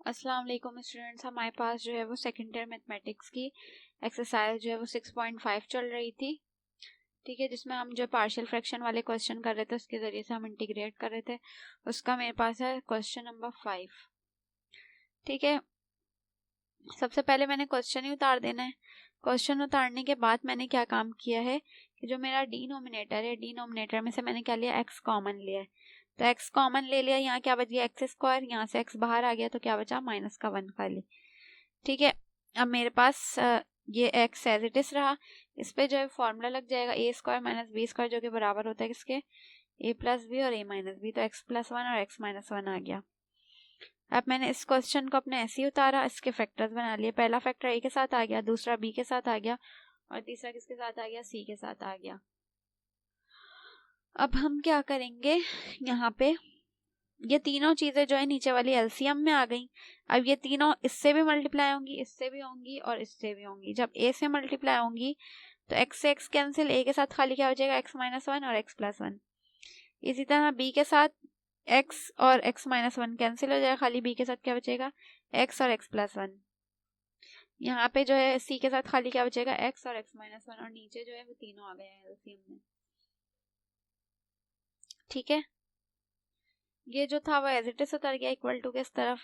अस्सलाम वालेकुम स्टूडेंट्स, हमारे पास जो है वो सेकेंड ईयर मैथमेटिक्स की एक्सरसाइज जो है वो 6.5 चल रही थी। ठीक है, जिसमें हम जो पार्शियल फ्रैक्शन वाले क्वेश्चन कर रहे थे उसके ज़रिए से हम इंटीग्रेट कर रहे थे। उसका मेरे पास है क्वेश्चन नंबर 5। ठीक है, सबसे पहले मैंने क्वेश्चन ही उतार देना है। क्वेश्चन उतारने के बाद मैंने क्या काम किया है कि जो मेरा डिनोमिनेटर है, डिनोमिनेटर में से मैंने क्या लिया, एक्स कॉमन लिया है। तो एक्स कॉमन ले लिया, यहाँ क्या बच गया एक्स स्क्वायर, यहाँ से एक्स बाहर आ गया तो क्या बचा माइनस का 1 खाली। ठीक है, अब मेरे पास ये एक्स एज इट इज रहा। इस पे जो है फॉर्मूला लग जाएगा ए स्क्वायर माइनस बी स्क्वायर, जो कि बराबर होता है किसके, ए प्लस बी और ए माइनस बी। तो एक्स प्लस 1 और एक्स माइनस 1 आ गया। अब मैंने इस क्वेश्चन को अपने ऐसे ही उतारा, इसके फैक्टर्स बना लिए। पहला फैक्टर ए के साथ आ गया, दूसरा बी के साथ आ गया और तीसरा किसके साथ आ गया, सी के साथ आ गया। अब हम क्या करेंगे, यहाँ पे ये तीनों चीजें जो है नीचे वाली एलसीएम में आ गई। अब ये तीनों इससे भी मल्टीप्लाई होंगी, इससे भी होंगी और इससे भी होंगी। जब ए से मल्टीप्लाई होंगी तो एक्स से एक्स कैंसिल, ए के साथ खाली क्या हो जाएगा एक्स माइनस 1 और एक्स प्लस 1। इसी तरह बी के साथ एक्स और एक्स माइनस 1 कैंसिल हो जाएगा, खाली बी के साथ क्या बचेगा एक्स और एक्स प्लस 1। यहाँ पे जो है सी के साथ खाली क्या बचेगा एक्स और एक्स माइनस 1 और नीचे जो है वो तीनों आ गए हैं एलसीएम में। ठीक है, ये जो था वो एज इट इज उतर गया इक्वल टू के इस तरफ।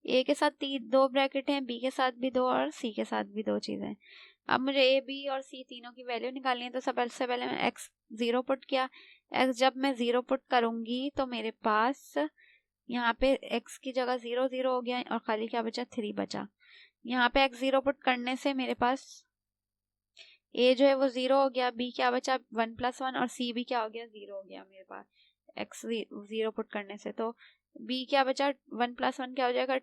ए के साथ दो ब्रैकेट हैं, बी के साथ भी दो और सी के साथ भी दो चीजें। अब मुझे ए बी और सी तीनों की वैल्यू निकालनी है। तो सबसे पहले मैं एक्स 0 पुट किया। एक्स जब मैं 0 पुट करूंगी तो मेरे पास यहाँ पे एक्स की जगह 0 0 हो गया और खाली क्या बचा 3 बचा। यहाँ पे एक्स 0 पुट करने से मेरे पास ए जो है वो 0 हो गया, बी क्या बचा 1 प्लस 1 और सी भी क्या हो गया 0 हो गया मेरे पास एक्स 0 पुट करने से। तो बी क्या बचा 1 प्लस 1 क्या हो जाएगा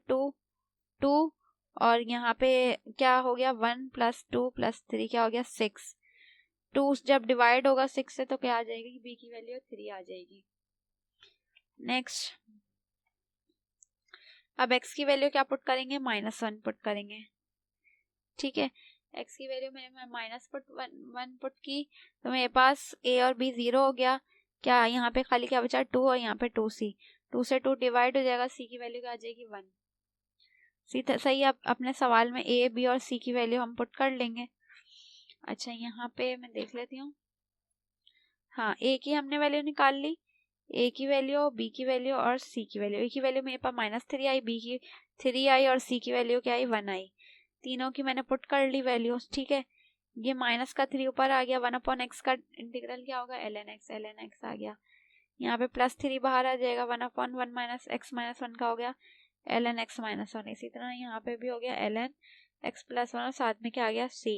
2 और यहाँ पे क्या हो गया 1 प्लस 2 प्लस 3 क्या हो गया 6। 2 जब डिवाइड होगा 6 से तो क्या आ जाएगी, बी की वैल्यू 3 आ जाएगी। नेक्स्ट, अब एक्स की वैल्यू क्या पुट करेंगे -1 पुट करेंगे। ठीक है, एक्स की वैल्यू मैंने माइनस पुट 1 पुट की तो मेरे पास ए और बी 0 हो गया। क्या यहाँ पे खाली क्या बचा 2 और यहाँ पे 2c, 2 से 2 डिवाइड हो जाएगा, सी की वैल्यू क्या आ जाएगी 1। सही। अब अपने सवाल में ए बी और सी की वैल्यू हम पुट कर लेंगे। अच्छा, यहाँ पे मैं देख लेती हूँ। हाँ, ए की हमने वैल्यू निकाल ली, ए की वैल्यू, बी की वैल्यू और सी की वैल्यू। ए की वैल्यू मेरे पास -3 आई, बी की 3 आई और सी की वैल्यू क्या आई 1 आई। तीनों की मैंने पुट कर ली वैल्यूज। ठीक है, ये माइनस का 3 ऊपर आ गया, 1/x का इंटीग्रल क्या होगा ln x आ गया। यहाँ पे +3 बाहर आ जाएगा, 1/1 - x - 1 का हो गया ln x - 1। इसी तरह यहाँ पे भी हो गया ln x + 1 और साथ में क्या आ गया c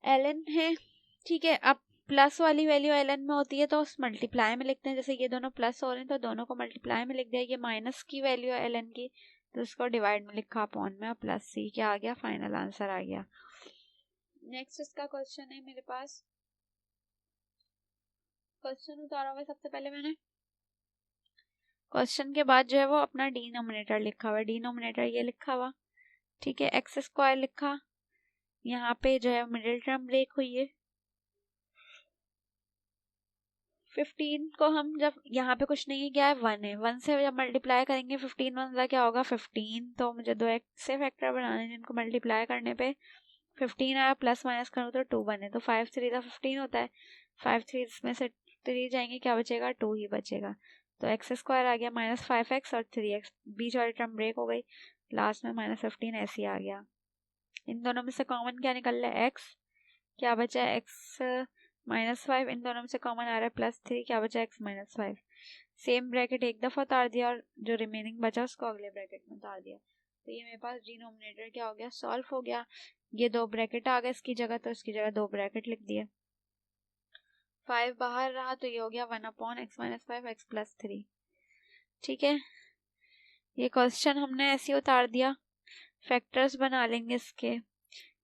ln है। ठीक है, अब प्लस वाली वैल्यू ln में होती है तो उस मल्टीप्लाई में लिखते हैं। जैसे ये दोनों प्लस हो रहे हैं तो दोनों को मल्टीप्लाई में लिख दिया। ये माइनस की वैल्यू है ln की तो उसको डिवाइड में लिखा अपॉन में और प्लस c क्या आ गया, फाइनल आंसर आ गया। नेक्स्ट इसका क्वेश्चन है मेरे पास। क्वेश्चन उतारा हुआ है सबसे पहले मैंने। क्वेश्चन के बाद जो है वो अपना डिनोमिनेटर लिखा हुआ है, डिनोमिनेटर ये लिखा हुआ। ठीक है, एक्स स्क्वायर लिखा, यहाँ पे जो है मिडिल टर्म ब्रेक हुई है। 15 को हम जब यहाँ पे कुछ नहीं है, क्या है 1 है, 1 से जब मल्टीप्लाई करेंगे 15 1 का क्या होगा 15। तो मुझे दो ऐसे फैक्टर बनाने हैं जिनको मल्टीप्लाई करने पे 15 आया, प्लस माइनस करूँ तो 2 बने। तो 5 3 का 15 होता है, 5 3 में से 3 जाएंगे, क्या बचेगा 2 ही बचेगा। तो एक्स स्क्वायर आ गया -5x और 3x, बीच वाली टर्म ब्रेक हो गई, लास्ट में -15 ऐसे ही आ गया। इन दोनों में से कॉमन क्या निकल रहा है x, क्या बचा है x -5, इन दोनों में से कॉमन आ रहा है +3, क्या बचा x -5। सेम ब्रैकेट एक दफा उतार दिया और जो रिमेनिंग बचा उसको अगले ब्रैकेट में उतार दिया। तो ये मेरे पास डिनोमिनेटर क्या हो गया, सॉल्व हो गया। ये दो ब्रैकेट आ गए इसकी जगह तो इसकी जगह दो ब्रैकेट लिख दिए। 5 बाहर रहा तो ये हो गया 1/x - 5 x + 3। ठीक है, ये क्वेश्चन हमने ऐसे ही उतार दिया। फैक्टर्स बना लेंगे इसके,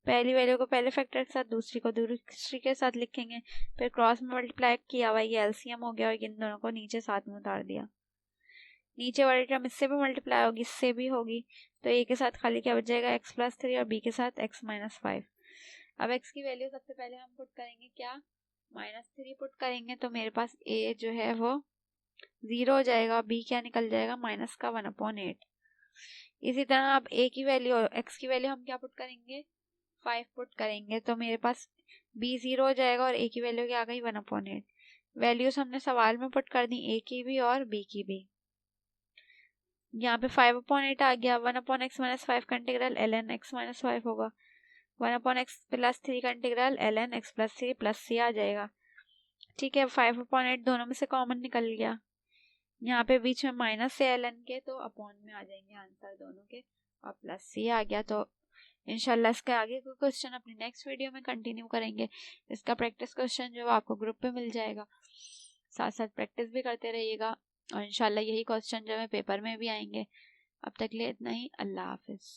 पहली वैल्यू को पहले फैक्टर के साथ, दूसरी को दूसरी के साथ लिखेंगे, फिर क्रॉस में मल्टीप्लाई किया हुआ ये एलसीएम हो गया और इन दोनों को नीचे साथ में उतार दिया। नीचे वाली टर्म इससे भी मल्टीप्लाई होगी, इससे भी होगी, तो ए के साथ खाली क्या बच जाएगा x + 3 और बी के साथ x - 5। अब x की वैल्यू सबसे पहले हम पुट करेंगे क्या -3 पुट करेंगे तो मेरे पास a जो है वो 0 हो जाएगा, b क्या निकल जाएगा, माइनस का 1/8। इसी तरह आप a की वैल्यू और x की वैल्यू हम क्या पुट करेंगे, 5 पुट करेंगे, तो मेरे पास b 0 हो जाएगा और a की वैल्यू क्या आ गई, 1/8। वैल्यूज हमने सवाल में पुट कर दी, a की भी और b की भी। यहाँ पे 5/8 आ गया, 1/x - 5 का इंटीग्रल ln x - 5 होगा, 1/x + 3 का इंटीग्रल ln x + 3 + c आ जाएगा। ठीक है, 5/8 दोनों में से कॉमन निकल गया, यहाँ पे बीच में माइनस से ln के, तो अपॉन में आ जाएंगे आंसर दोनों के, और प्लस c आ गया। तो इंशाल्लाह इसके आगे का क्वेश्चन अपनी नेक्स्ट वीडियो में कंटिन्यू करेंगे। इसका प्रैक्टिस क्वेश्चन जो आपको ग्रुप पे मिल जाएगा, साथ साथ प्रैक्टिस भी करते रहिएगा, और इंशाल्लाह यही क्वेश्चन जो है पेपर में भी आएंगे। अब तक लिए इतना ही, अल्लाह हाफिज।